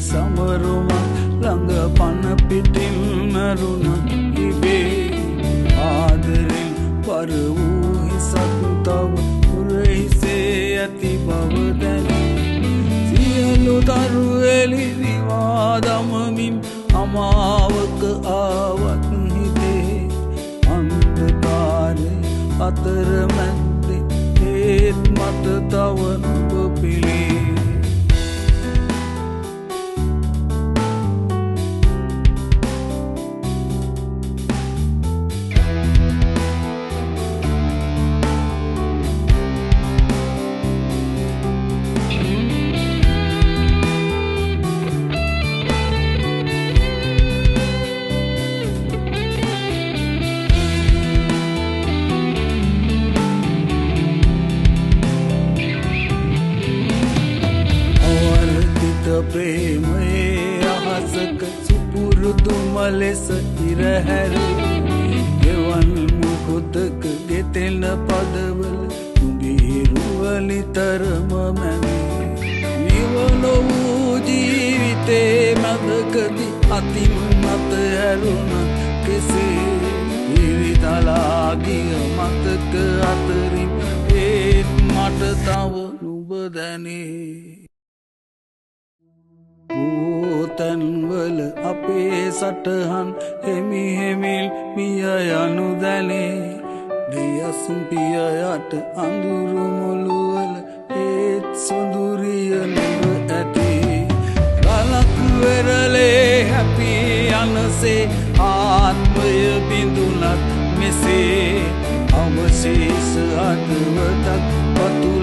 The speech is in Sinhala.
සමරුම ළඟ පන පිටින් මරුණ ඉබේ ආදරෙන් පර වූ හිසක් තව උරහිසේ ඇති බව දැනේ සියලු දරු එළි දිවා දමමින් අමාවක ආවත් හිතේ අන්ධකාරේ අතර මැද්දේ ඒත් මට තව නුඹ පිළේ ප්‍රේමයේ අහසක සුපුරුදුම ලෙස ඉරහැර ගෙවන් මුහුදක ගෙතෙන පදවල නුඹේ රුවලිතරම මැවේ නිවන වූ ජීවිතේ මැදකදී අතින් මත හැරුණ කෙසේ ඉරිදලා ගිය මතක අතරින් ඒත් මට තව නුඹ දැනේ තන්වල අපේ සටහන් හෙමි හෙමිල් පිය යනු දැනේ දෙයසුම් පිය යට අඳුරු මුළුවල ඒත් සොඳුරිය නුඹ ඇති ගලක් වෙරළේ හැපි යනසේ ආත්මය බිඳුනත් මෙසේ අවශේෂ හදවතක් පතු